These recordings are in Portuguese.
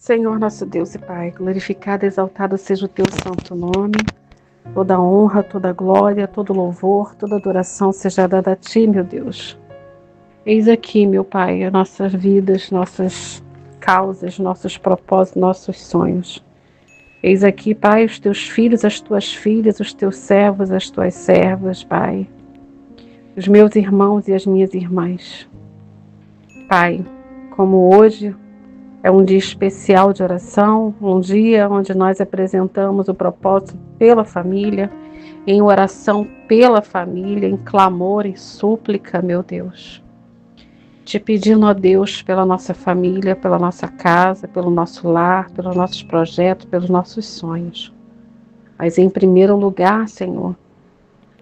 Senhor nosso Deus e Pai, glorificado e exaltado seja o teu santo nome. Toda honra, toda glória, todo louvor, toda adoração seja dada a ti, meu Deus. Eis aqui, meu Pai, as nossas vidas, nossas causas, nossos propósitos, nossos sonhos. Eis aqui, Pai, os teus filhos, as tuas filhas, os teus servos, as tuas servas, Pai. Os meus irmãos e as minhas irmãs. Pai, como hoje é um dia especial de oração, um dia onde nós apresentamos o propósito pela família, em oração pela família, em clamor, em súplica, meu Deus. Te pedindo, ó Deus, pela nossa família, pela nossa casa, pelo nosso lar, pelos nossos projetos, pelos nossos sonhos. Mas em primeiro lugar, Senhor,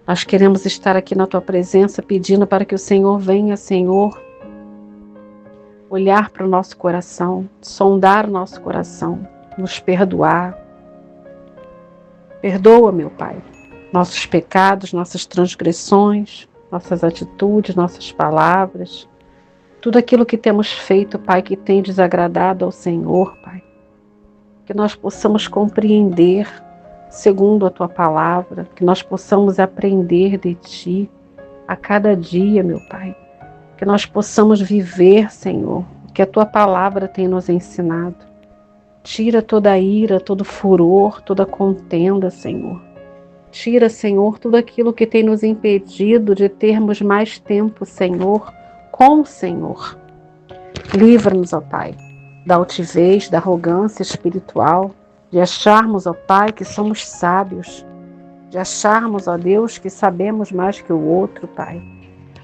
nós queremos estar aqui na Tua presença pedindo para que o Senhor venha, Senhor, olhar para o nosso coração, sondar o nosso coração, nos perdoar. Perdoa, meu Pai, nossos pecados, nossas transgressões, nossas atitudes, nossas palavras, tudo aquilo que temos feito, Pai, que tem desagradado ao Senhor, Pai. Que nós possamos compreender segundo a Tua palavra, que nós possamos aprender de Ti a cada dia, meu Pai. Que nós possamos viver, Senhor, o que a Tua palavra tem nos ensinado. Tira toda a ira, todo furor, toda contenda, Senhor. Tira, Senhor, tudo aquilo que tem nos impedido de termos mais tempo, Senhor, com o Senhor. Livra-nos, ó Pai, da altivez, da arrogância espiritual, de acharmos, ó Pai, que somos sábios, de acharmos, ó Deus, que sabemos mais que o outro, Pai.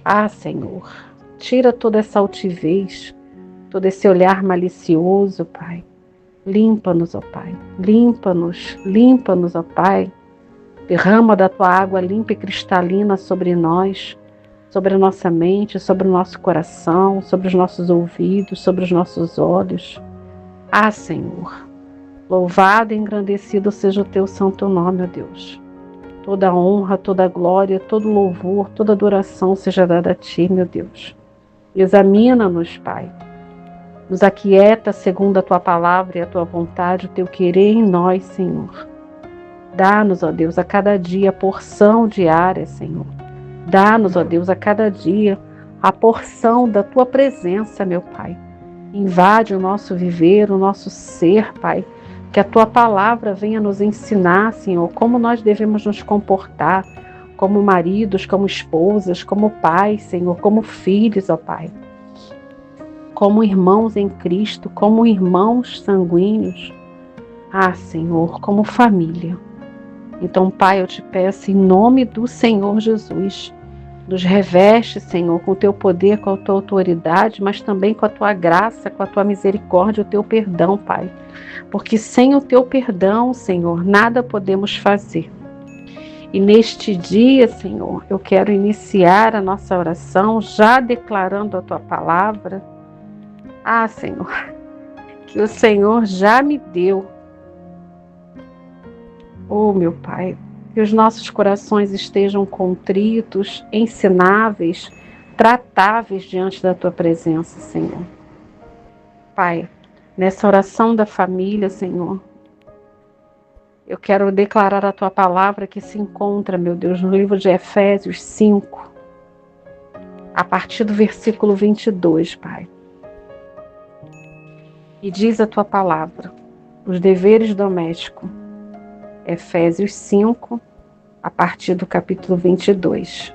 Ah, Senhor, tira toda essa altivez, todo esse olhar malicioso, Pai. Limpa-nos, ó Pai. Limpa-nos, ó Pai. Derrama da Tua água limpa e cristalina sobre nós, sobre a nossa mente, sobre o nosso coração, sobre os nossos ouvidos, sobre os nossos olhos. Ah, Senhor, louvado e engrandecido seja o Teu santo nome, ó Deus. Toda honra, toda glória, todo louvor, toda adoração seja dada a Ti, meu Deus. Examina-nos, Pai. Nos aquieta segundo a Tua palavra e a Tua vontade, o Teu querer em nós, Senhor. Dá-nos, ó Deus, a cada dia a porção diária, Senhor. Dá-nos, ó Deus, a cada dia a porção da Tua presença, meu Pai. Invade o nosso viver, o nosso ser, Pai. Que a Tua palavra venha nos ensinar, Senhor, como nós devemos nos comportar, como maridos, como esposas, como pais, Senhor, como filhos, ó Pai. Como irmãos em Cristo, como irmãos sanguíneos. Ah, Senhor, como família. Então, Pai, eu te peço em nome do Senhor Jesus, nos reveste, Senhor, com o Teu poder, com a Tua autoridade, mas também com a Tua graça, com a Tua misericórdia, o Teu perdão, Pai. Porque sem o Teu perdão, Senhor, nada podemos fazer. E neste dia, Senhor, eu quero iniciar a nossa oração já declarando a Tua palavra. Ah, Senhor, que o Senhor já me deu. Oh, meu Pai, que os nossos corações estejam contritos, ensináveis, tratáveis diante da Tua presença, Senhor. Pai, nessa oração da família, Senhor, eu quero declarar a Tua palavra que se encontra, meu Deus, no livro de Efésios 5, a partir do versículo 22, Pai. E diz a Tua palavra, os deveres domésticos, Efésios 5, a partir do capítulo 22.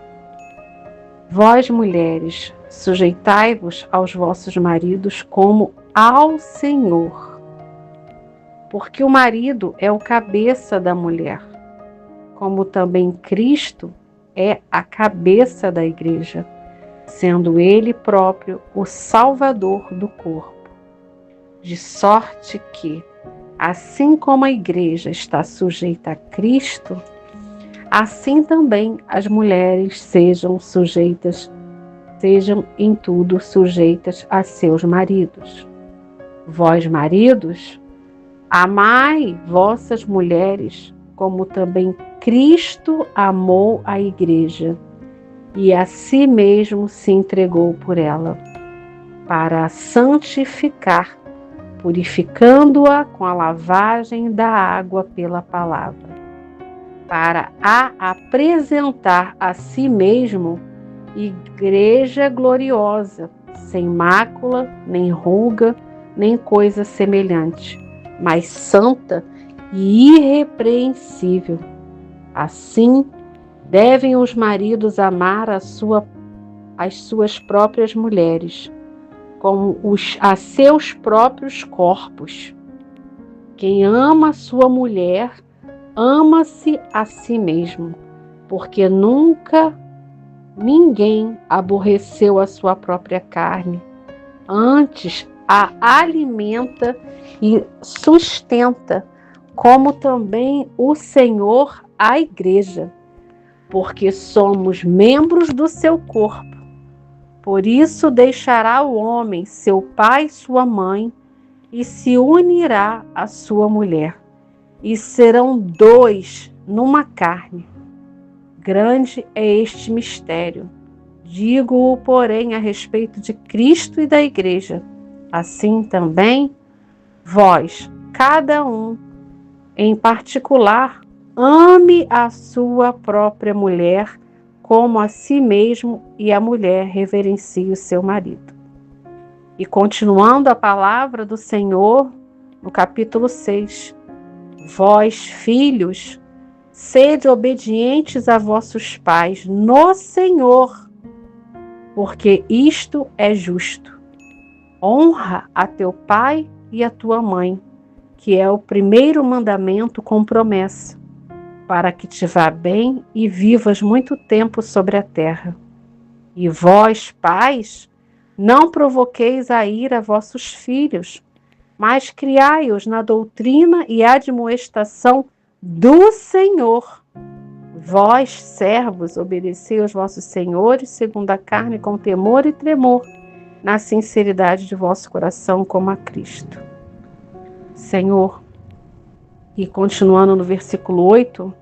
Vós, mulheres, sujeitai-vos aos vossos maridos como ao Senhor, porque o marido é o cabeça da mulher, como também Cristo é a cabeça da igreja, sendo Ele próprio o Salvador do corpo. De sorte que, assim como a igreja está sujeita a Cristo, assim também as mulheres sejam em tudo sujeitas a seus maridos. Vós, maridos, amai vossas mulheres, como também Cristo amou a igreja, e a si mesmo se entregou por ela, para a santificar, purificando-a com a lavagem da água pela palavra, para a apresentar a si mesmo igreja gloriosa, sem mácula, nem ruga, nem coisa semelhante, mas santa e irrepreensível. Assim, devem os maridos amar as suas próprias mulheres, como a seus próprios corpos. Quem ama sua mulher, ama-se a si mesmo, porque nunca ninguém aborreceu a sua própria carne, antes a alimenta e sustenta, como também o Senhor a igreja, porque somos membros do seu corpo. Por isso deixará o homem seu pai e sua mãe, e se unirá à sua mulher, e serão dois numa carne. Grande é este mistério. Digo-o, porém, a respeito de Cristo e da igreja. Assim também, vós, cada um, em particular, ame a sua própria mulher como a si mesmo, e a mulher reverencie o seu marido. E continuando a palavra do Senhor, no capítulo 6, vós, filhos, sede obedientes a vossos pais no Senhor, porque isto é justo. Honra a teu pai e a tua mãe, que é o primeiro mandamento com promessa, para que te vá bem e vivas muito tempo sobre a terra. E vós, pais, não provoqueis a ira vossos filhos, mas criai-os na doutrina e admoestação do Senhor. Vós, servos, obedecei aos vossos senhores segundo a carne, com temor e tremor, na sinceridade de vosso coração, como a Cristo. Senhor, e continuando no versículo 8,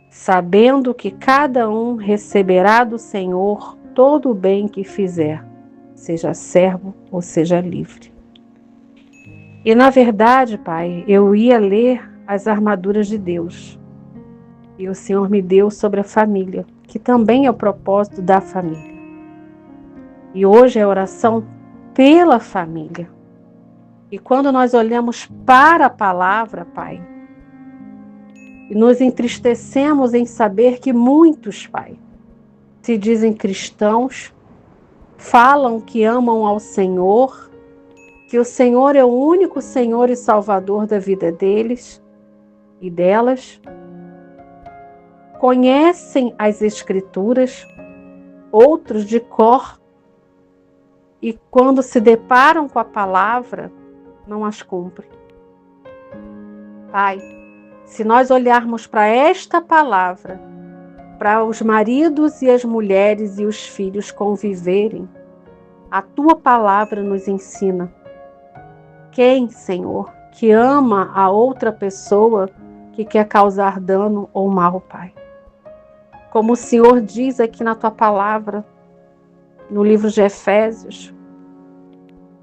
sabendo que cada um receberá do Senhor todo o bem que fizer, seja servo ou seja livre. E na verdade, Pai, eu ia ler as armaduras de Deus. E o Senhor me deu sobre a família, que também é o propósito da família. E hoje é a oração pela família. E quando nós olhamos para a palavra, Pai, e nos entristecemos em saber que muitos, Pai, se dizem cristãos, falam que amam ao Senhor, que o Senhor é o único Senhor e Salvador da vida deles e delas, conhecem as Escrituras, outros de cor, e quando se deparam com a palavra, não as cumprem. Pai, se nós olharmos para esta palavra, para os maridos e as mulheres e os filhos conviverem, a tua palavra nos ensina. Quem, Senhor, que ama a outra pessoa que quer causar dano ou mal, Pai? Como o Senhor diz aqui na tua palavra, no livro de Efésios,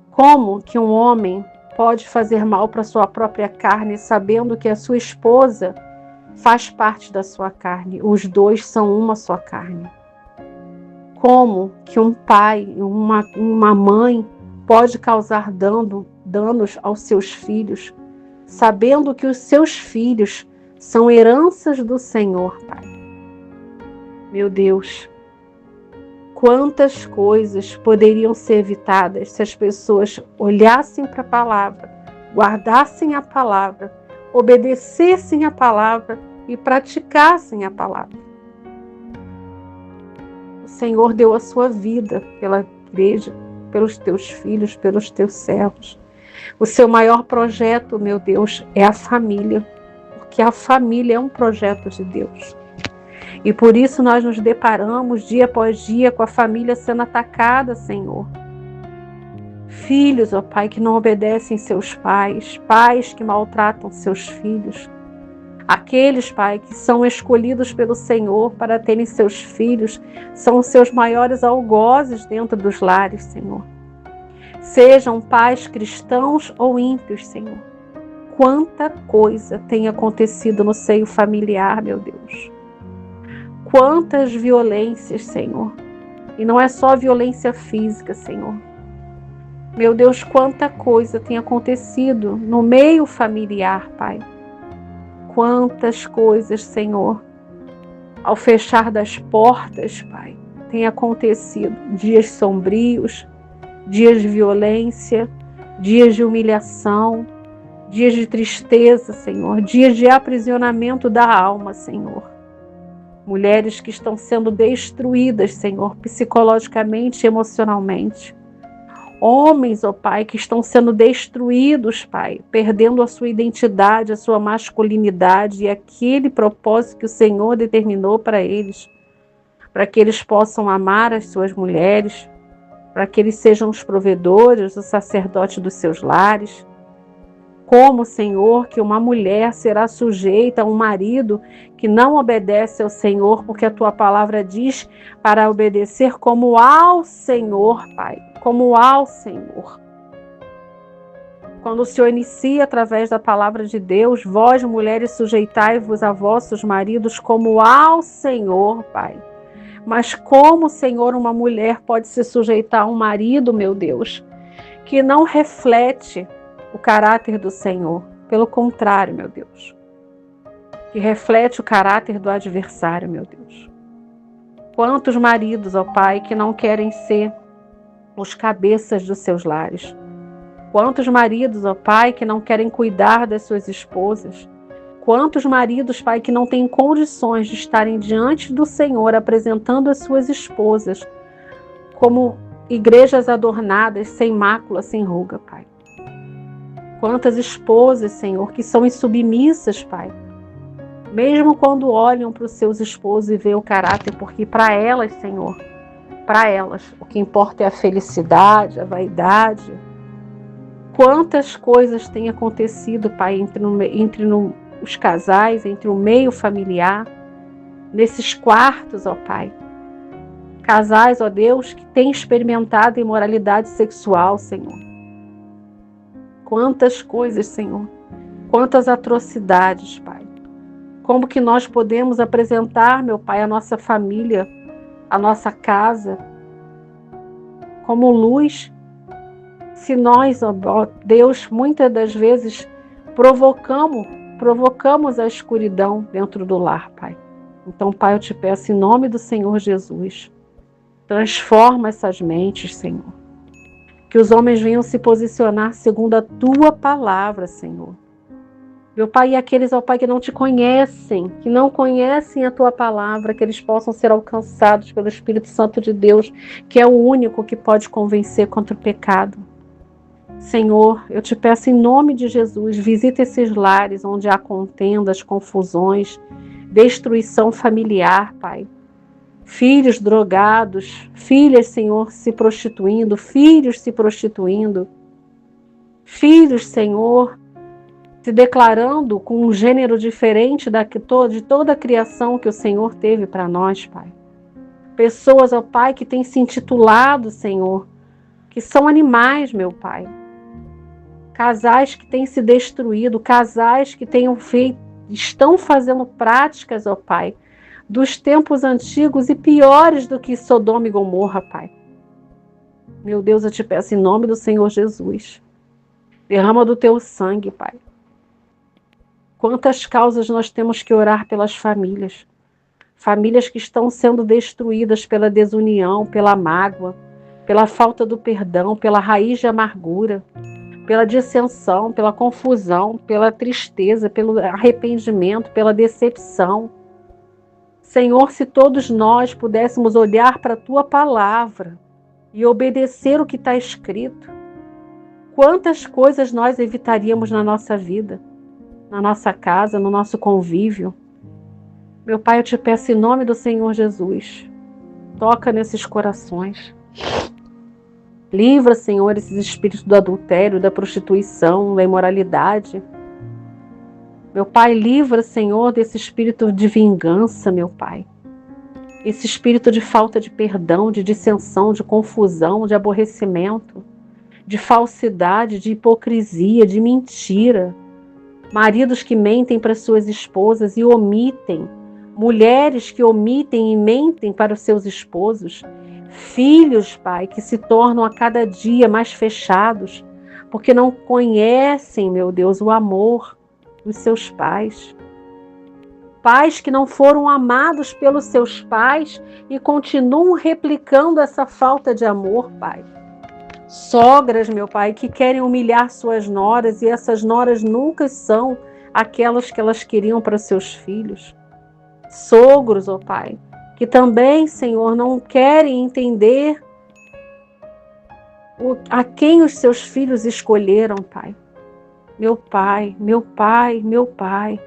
como que um homem pode fazer mal para a sua própria carne, sabendo que a sua esposa faz parte da sua carne? Os dois são uma só carne. Como que um pai, uma mãe pode causar danos aos seus filhos, sabendo que os seus filhos são heranças do Senhor, Pai? Meu Deus, quantas coisas poderiam ser evitadas se as pessoas olhassem para a palavra, guardassem a palavra, obedecessem a palavra e praticassem a palavra. O Senhor deu a sua vida pela igreja, pelos teus filhos, pelos teus servos. O seu maior projeto, meu Deus, é a família, porque a família é um projeto de Deus. E por isso nós nos deparamos dia após dia com a família sendo atacada, Senhor. Filhos, ó Pai, que não obedecem seus pais, pais que maltratam seus filhos. Aqueles, Pai, que são escolhidos pelo Senhor para terem seus filhos, são os seus maiores algozes dentro dos lares, Senhor. sejam pais cristãos ou ímpios, Senhor. Quanta coisa tem acontecido no seio familiar, meu Deus. Quantas violências, Senhor. E não é só violência física, Senhor. Meu Deus, quanta coisa tem acontecido no meio familiar, Pai. Quantas coisas, Senhor, ao fechar das portas, Pai, tem acontecido. Dias sombrios, dias de violência, dias de humilhação, dias de tristeza, Senhor, dias de aprisionamento da alma, Senhor. Mulheres que estão sendo destruídas, Senhor, psicologicamente e emocionalmente. Homens, ó Pai, que estão sendo destruídos, Pai, perdendo a sua identidade, a sua masculinidade e aquele propósito que o Senhor determinou para eles, para que eles possam amar as suas mulheres, para que eles sejam os provedores, os sacerdotes dos seus lares. Como, Senhor, que uma mulher será sujeita a um marido que não obedece ao Senhor, porque a Tua palavra diz para obedecer como ao Senhor, Pai, como ao Senhor. Quando o Senhor inicia através da palavra de Deus, vós, mulheres, sujeitai-vos a vossos maridos como ao Senhor, Pai. Mas como, Senhor, uma mulher pode se sujeitar a um marido, meu Deus, que não reflete o caráter do Senhor? Pelo contrário, meu Deus, que reflete o caráter do adversário, meu Deus. Quantos maridos, ó Pai, que não querem ser os cabeças dos seus lares. Quantos maridos, ó Pai, que não querem cuidar das suas esposas. Quantos maridos, Pai, que não têm condições de estarem diante do Senhor apresentando as suas esposas como igrejas adornadas, sem mácula, sem ruga, Pai. Quantas esposas, Senhor, que são insubmissas, Pai. Mesmo quando olham para os seus esposos e veem o caráter, porque para elas, Senhor, para elas, o que importa é a felicidade, a vaidade. Quantas coisas têm acontecido, Pai, entre os casais, entre o meio familiar, nesses quartos, ó Pai. Casais, ó Deus, que têm experimentado imoralidade sexual, Senhor. Quantas coisas, Senhor. Quantas atrocidades, Pai. Como que nós podemos apresentar, meu Pai, a nossa família, a nossa casa, como luz, se nós, ó Deus, muitas das vezes provocamos a escuridão dentro do lar, Pai. Então, Pai, eu te peço em nome do Senhor Jesus, transforma essas mentes, Senhor. Que os homens venham se posicionar segundo a Tua palavra, Senhor. Meu Pai, e aqueles, ó Pai, que não te conhecem, que não conhecem a Tua palavra, que eles possam ser alcançados pelo Espírito Santo de Deus, que é o único que pode convencer contra o pecado. Senhor, eu te peço em nome de Jesus, visita esses lares onde há contendas, confusões, destruição familiar, Pai. Filhos drogados, filhas, Senhor, se prostituindo, filhos se prostituindo, filhos, Senhor, se declarando com um gênero diferente de toda a criação que o Senhor teve para nós, Pai. Pessoas, ó Pai, que têm se intitulado, Senhor, que são animais, meu Pai. Casais que têm se destruído, casais que estão fazendo práticas, ó Pai, dos tempos antigos e piores do que Sodoma e Gomorra, Pai. Meu Deus, eu te peço em nome do Senhor Jesus, derrama do Teu sangue, Pai. Quantas causas nós temos que orar pelas famílias. Famílias que estão sendo destruídas pela desunião, pela mágoa, pela falta do perdão, pela raiz de amargura, pela dissensão, pela confusão, pela tristeza, pelo arrependimento, pela decepção. Senhor, se todos nós pudéssemos olhar para a Tua palavra e obedecer o que está escrito, quantas coisas nós evitaríamos na nossa vida, na nossa casa, no nosso convívio. Meu Pai, eu te peço em nome do Senhor Jesus, toca nesses corações. Livra, Senhor, esses espíritos do adultério, da prostituição, da imoralidade. Meu Pai, livra, Senhor, desse espírito de vingança, meu Pai. Esse espírito de falta de perdão, de dissensão, de confusão, de aborrecimento. de falsidade, de hipocrisia, de mentira. Maridos que mentem para suas esposas e omitem. Mulheres que omitem e mentem para os seus esposos. Filhos, Pai, que se tornam a cada dia mais fechados, porque não conhecem, meu Deus, o amor dos seus pais. Pais que não foram amados pelos seus pais e continuam replicando essa falta de amor, Pai. Sogras, meu Pai, que querem humilhar suas noras e essas noras nunca são aquelas que elas queriam para seus filhos. Sogros, ó Pai, que também, Senhor, não querem entender a quem os seus filhos escolheram, Pai. Meu Pai, meu Pai, meu Pai.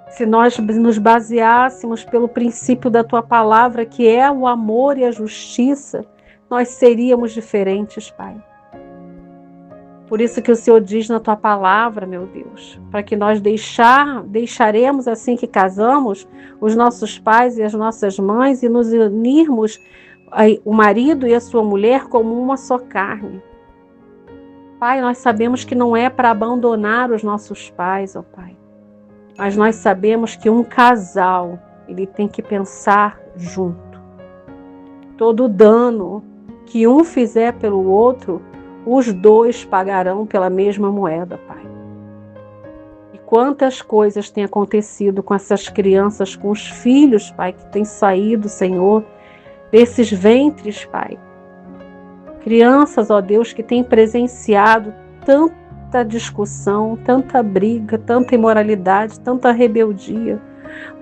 Se nós nos baseássemos pelo princípio da Tua palavra, que é o amor e a justiça, nós seríamos diferentes, Pai. Por isso que o Senhor diz na Tua palavra, meu Deus, para que nós deixaremos assim que casamos os nossos pais e as nossas mães e nos unirmos o marido e a sua mulher como uma só carne. Pai, nós sabemos que não é para abandonar os nossos pais, ó Pai, mas nós sabemos que um casal, ele tem que pensar junto. Todo dano que um fizer pelo outro, os dois pagarão pela mesma moeda, Pai. E quantas coisas têm acontecido com essas crianças, com os filhos, Pai, que têm saído, Senhor, desses ventres, Pai. Crianças, ó Deus, que têm presenciado tanta discussão, tanta briga, tanta imoralidade, tanta rebeldia.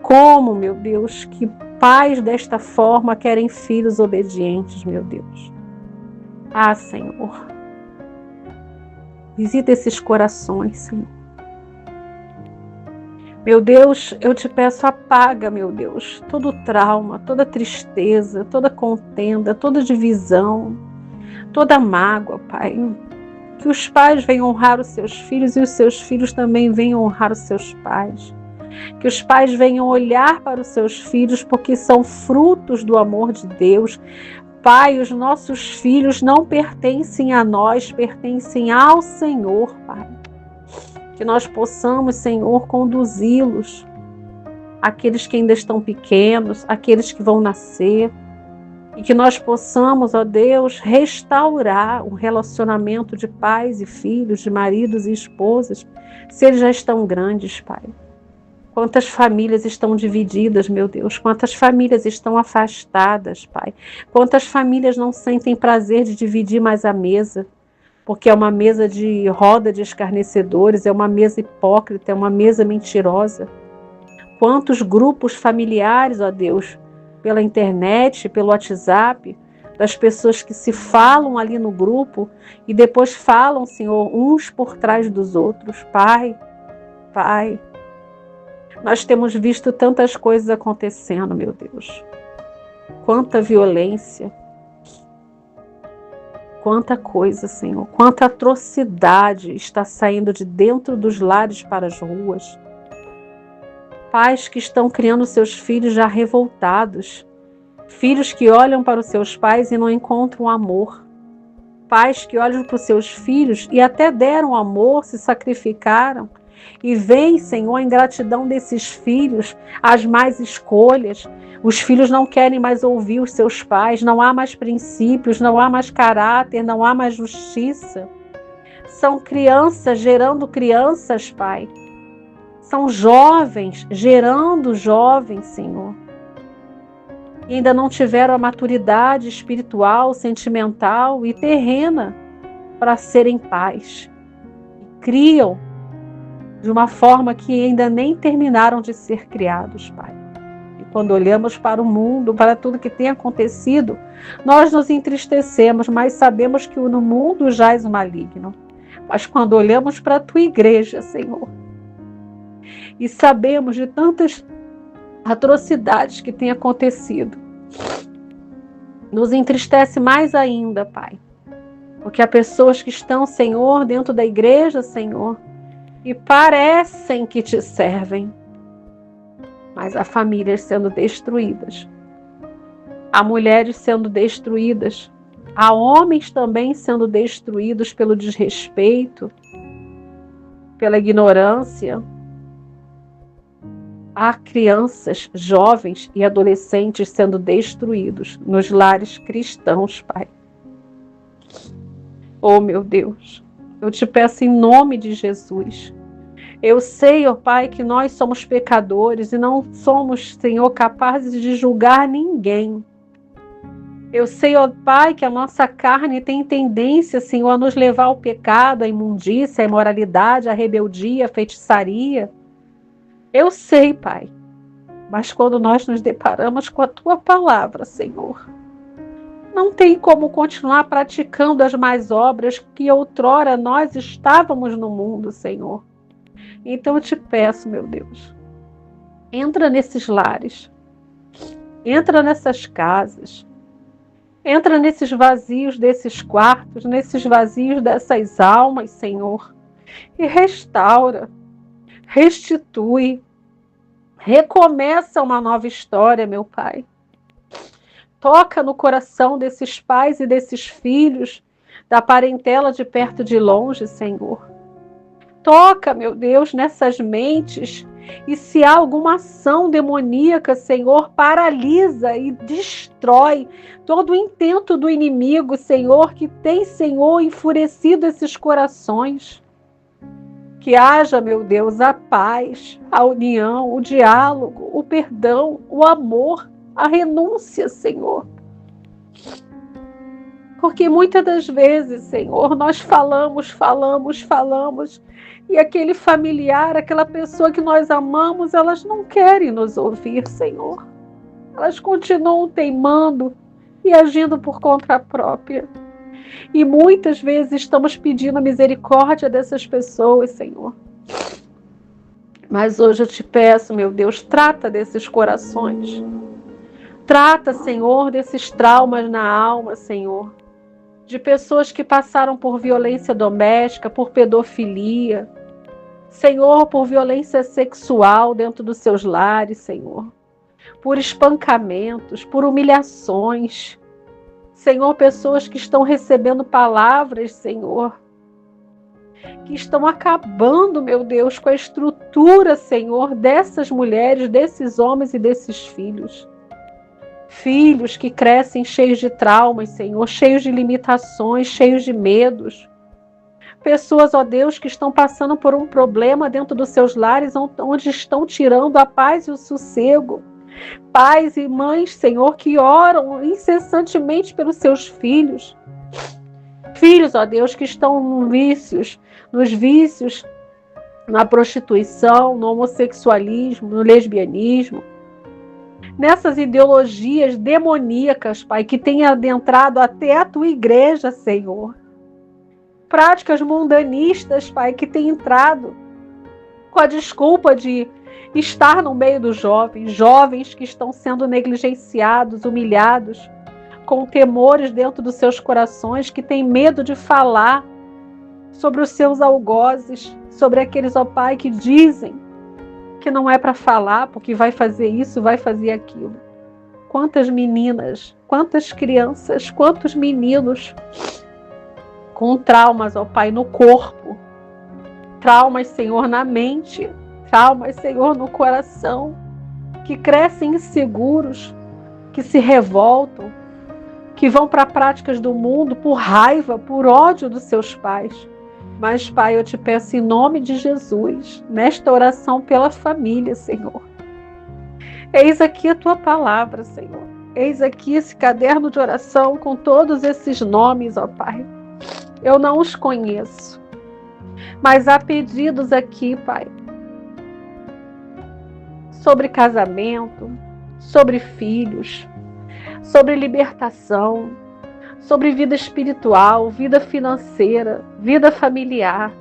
Como, meu Deus, que pais desta forma querem filhos obedientes, meu Deus. Ah, Senhor, visita esses corações, Senhor. Meu Deus, eu te peço, apaga, meu Deus, todo trauma, toda tristeza, toda contenda, toda divisão, toda mágoa, Pai. Que os pais venham honrar os seus filhos e os seus filhos também venham honrar os seus pais. Que os pais venham olhar para os seus filhos porque são frutos do amor de Deus. Pai, os nossos filhos não pertencem a nós, pertencem ao Senhor, Pai. Que nós possamos, Senhor, conduzi-los, aqueles que ainda estão pequenos, aqueles que vão nascer, e que nós possamos, ó Deus, restaurar o relacionamento de pais e filhos, de maridos e esposas, se eles já estão grandes, Pai. Quantas famílias estão divididas, meu Deus, quantas famílias estão afastadas, Pai. Quantas famílias não sentem prazer de dividir mais a mesa, porque é uma mesa de roda de escarnecedores, é uma mesa hipócrita, é uma mesa mentirosa. Quantos grupos familiares, ó Deus, pela internet, pelo WhatsApp, das pessoas que se falam ali no grupo e depois falam, Senhor, uns por trás dos outros. Pai, Pai, nós temos visto tantas coisas acontecendo, meu Deus. Quanta violência, quanta coisa, Senhor, quanta atrocidade está saindo de dentro dos lares para as ruas. Pais que estão criando seus filhos já revoltados, filhos que olham para os seus pais e não encontram amor, pais que olham para os seus filhos e até deram amor, se sacrificaram, e veem, Senhor, a ingratidão desses filhos, as más escolhas. Os filhos não querem mais ouvir os seus pais, não há mais princípios, não há mais caráter, não há mais justiça. São crianças gerando crianças, Pai. São jovens gerando jovens, Senhor. E ainda não tiveram a maturidade espiritual, sentimental e terrena para serem pais. Criam de uma forma que ainda nem terminaram de ser criados, Pai. E quando olhamos para o mundo, para tudo que tem acontecido, nós nos entristecemos, mas sabemos que no mundo jaz o maligno. Mas quando olhamos para a Tua igreja, Senhor, e sabemos de tantas atrocidades que têm acontecido, nos entristece mais ainda, Pai. Porque há pessoas que estão, Senhor, dentro da igreja, Senhor, e parecem que Te servem, mas há famílias sendo destruídas, há mulheres sendo destruídas, Há homens também sendo destruídos pelo desrespeito, pela ignorância. Há crianças, jovens e adolescentes sendo destruídos nos lares cristãos, Pai. Oh, meu Deus, eu te peço em nome de Jesus. Eu sei, ó Pai, que nós somos pecadores e não somos, Senhor, capazes de julgar ninguém. Eu sei, ó Pai, que a nossa carne tem tendência, Senhor, a nos levar ao pecado, à imundícia, à imoralidade, à rebeldia, à feitiçaria. Eu sei, Pai, mas quando nós nos deparamos com a Tua palavra, Senhor, não tem como continuar praticando as más obras que outrora nós estávamos no mundo, Senhor. Então eu te peço, meu Deus, entra nesses lares, entra nessas casas, entra nesses vazios desses quartos, nesses vazios dessas almas, Senhor, e restaura, restitui, recomeça uma nova história, meu Pai. Toca no coração desses pais e desses filhos, da parentela de perto e de longe, Senhor. Toca, meu Deus, nessas mentes, e se há alguma ação demoníaca, Senhor, paralisa e destrói todo o intento do inimigo, Senhor, que tem, Senhor, enfurecido esses corações. Que haja, meu Deus, a paz, a união, o diálogo, o perdão, o amor, a renúncia, Senhor. Porque muitas das vezes, Senhor, nós falamos, e aquele familiar, aquela pessoa que nós amamos, elas não querem nos ouvir, Senhor. Elas continuam teimando e agindo por conta própria. E muitas vezes estamos pedindo a misericórdia dessas pessoas, Senhor. Mas hoje eu te peço, meu Deus, trata desses corações. Trata, Senhor, desses traumas na alma, Senhor. De pessoas que passaram por violência doméstica, por pedofilia, Senhor, por violência sexual dentro dos seus lares, Senhor, por espancamentos, por humilhações, Senhor, pessoas que estão recebendo palavras, Senhor, que estão acabando, meu Deus, com a estrutura, Senhor, dessas mulheres, desses homens e desses filhos. Filhos que crescem cheios de traumas, Senhor, cheios de limitações, cheios de medos. Pessoas, ó Deus, que estão passando por um problema dentro dos seus lares, onde estão tirando a paz e o sossego. Pais e mães, Senhor, que oram incessantemente pelos seus filhos. Filhos, ó Deus, que estão nos vícios, na prostituição, no homossexualismo, no lesbianismo. Nessas ideologias demoníacas, Pai, que têm adentrado até a Tua igreja, Senhor. Práticas mundanistas, Pai, que têm entrado com a desculpa de estar no meio dos jovens, jovens que estão sendo negligenciados, humilhados, com temores dentro dos seus corações, que têm medo de falar sobre os seus algozes, sobre aqueles, ó Pai, que dizem que não é para falar, porque vai fazer isso, vai fazer aquilo. Quantas meninas, quantas crianças, quantos meninos com traumas, ó Pai, no corpo, traumas, Senhor, na mente, traumas, Senhor, no coração, que crescem inseguros, que se revoltam, que vão para práticas do mundo por raiva, por ódio dos seus pais. Mas, Pai, eu te peço em nome de Jesus, nesta oração pela família, Senhor. Eis aqui a Tua palavra, Senhor. Eis aqui esse caderno de oração com todos esses nomes, ó Pai. Eu não os conheço, mas há pedidos aqui, Pai, sobre casamento, sobre filhos, sobre libertação, sobre vida espiritual, vida financeira, vida familiar.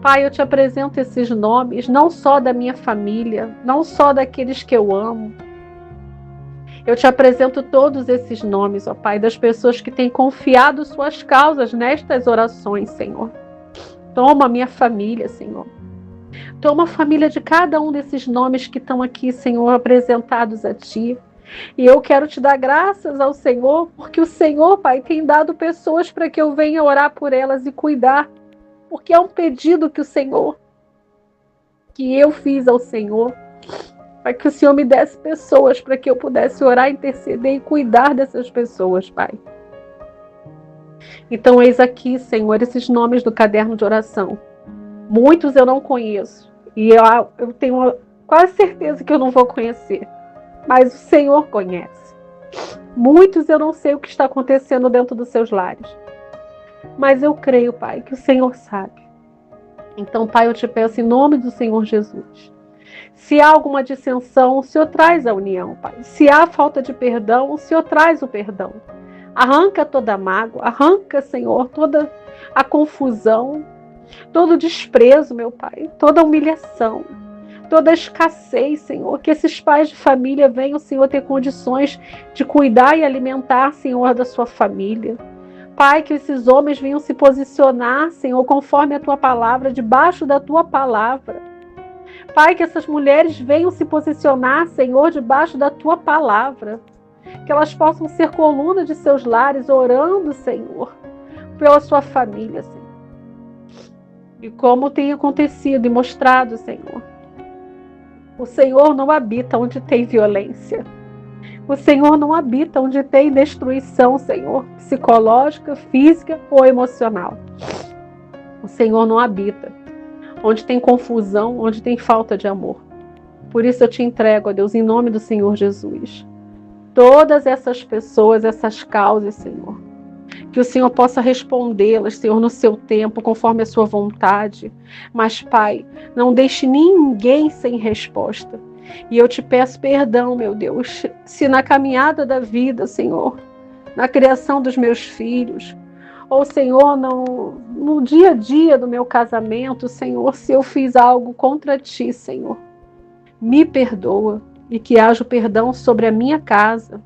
Pai, eu te apresento esses nomes, não só da minha família, não só daqueles que eu amo. Eu te apresento todos esses nomes, ó Pai, das pessoas que têm confiado suas causas nestas orações, Senhor. Toma a minha família, Senhor. Toma a família de cada um desses nomes que estão aqui, Senhor, apresentados a Ti. E eu quero te dar graças ao Senhor, porque o Senhor, Pai, tem dado pessoas para que eu venha orar por elas e cuidar, porque é um pedido que eu fiz ao Senhor, para que o Senhor me desse pessoas para que eu pudesse orar, interceder e cuidar dessas pessoas, Pai. Então, eis aqui, Senhor, esses nomes do caderno de oração. Muitos eu não conheço, e eu tenho quase certeza que eu não vou conhecer, mas o Senhor conhece. Muitos eu não sei o que está acontecendo dentro dos seus lares, mas eu creio, Pai, que o Senhor sabe. Então, Pai, eu te peço em nome do Senhor Jesus, se há alguma dissensão, o Senhor traz a união, Pai. Se há falta de perdão, o Senhor traz o perdão. Arranca toda a mágoa, arranca, Senhor, toda a confusão, todo o desprezo, meu Pai, toda a humilhação, toda a escassez, Senhor, que esses pais de família venham, Senhor, ter condições de cuidar e alimentar, Senhor, da sua família. Pai, que esses homens venham se posicionar, Senhor, conforme a tua palavra, debaixo da tua palavra. Pai, que essas mulheres venham se posicionar, Senhor, debaixo da tua palavra. Que elas possam ser coluna de seus lares, orando, Senhor, pela sua família, Senhor. E como tem acontecido e mostrado, Senhor, o Senhor não habita onde tem violência. O Senhor não habita onde tem destruição, Senhor, psicológica, física ou emocional. O Senhor não habita onde tem confusão, onde tem falta de amor. Por isso eu te entrego, ó Deus, em nome do Senhor Jesus, todas essas pessoas, essas causas, Senhor, que o Senhor possa respondê-las, Senhor, no seu tempo, conforme a sua vontade. Mas, Pai, não deixe ninguém sem resposta. E eu te peço perdão, meu Deus, se na caminhada da vida, Senhor, na criação dos meus filhos, ou, Senhor, no dia a dia do meu casamento, Senhor, se eu fiz algo contra Ti, Senhor, me perdoa e que haja o perdão sobre a minha casa,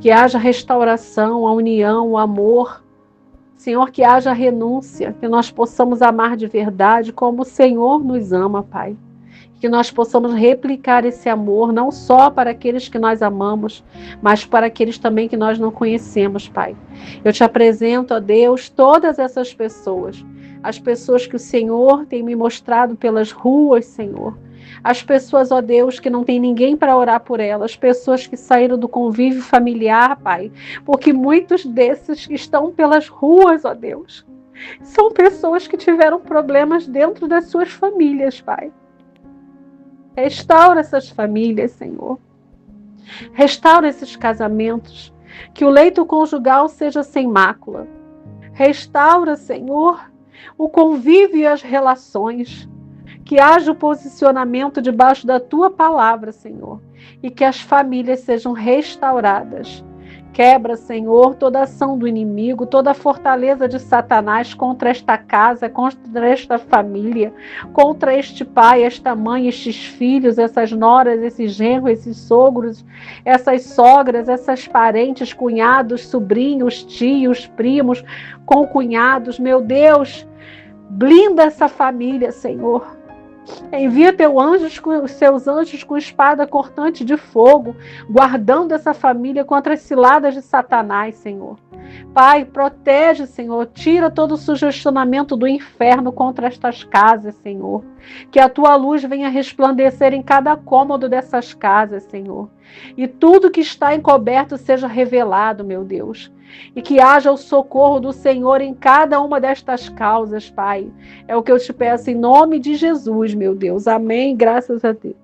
que haja restauração, a união, o amor, Senhor, que haja renúncia, que nós possamos amar de verdade como o Senhor nos ama, Pai. Que nós possamos replicar esse amor, não só para aqueles que nós amamos, mas para aqueles também que nós não conhecemos, Pai. Eu te apresento, ó Deus, todas essas pessoas, as pessoas que o Senhor tem me mostrado pelas ruas, Senhor. As pessoas, ó Deus, que não tem ninguém para orar por elas, as pessoas que saíram do convívio familiar, Pai, porque muitos desses que estão pelas ruas, ó Deus, são pessoas que tiveram problemas dentro das suas famílias, Pai. Restaura essas famílias, Senhor. Restaura esses casamentos. Que o leito conjugal seja sem mácula. Restaura, Senhor, o convívio e as relações. Que haja o posicionamento debaixo da tua palavra, Senhor. E que as famílias sejam restauradas. Quebra, Senhor, toda ação do inimigo, toda a fortaleza de Satanás contra esta casa, contra esta família, contra este pai, esta mãe, estes filhos, essas noras, esses genros, esses sogros, essas sogras, essas parentes, cunhados, sobrinhos, tios, primos, concunhados. Meu Deus, blinda essa família, Senhor. Envia os seus anjos com espada cortante de fogo, guardando essa família contra as ciladas de Satanás, Senhor. Pai, protege, Senhor, tira todo o sugestionamento do inferno contra estas casas, Senhor. Que a tua luz venha resplandecer em cada cômodo dessas casas, Senhor. E tudo que está encoberto seja revelado, meu Deus. E que haja o socorro do Senhor em cada uma destas causas, Pai. É o que eu te peço em nome de Jesus, meu Deus. Amém. Graças a Deus.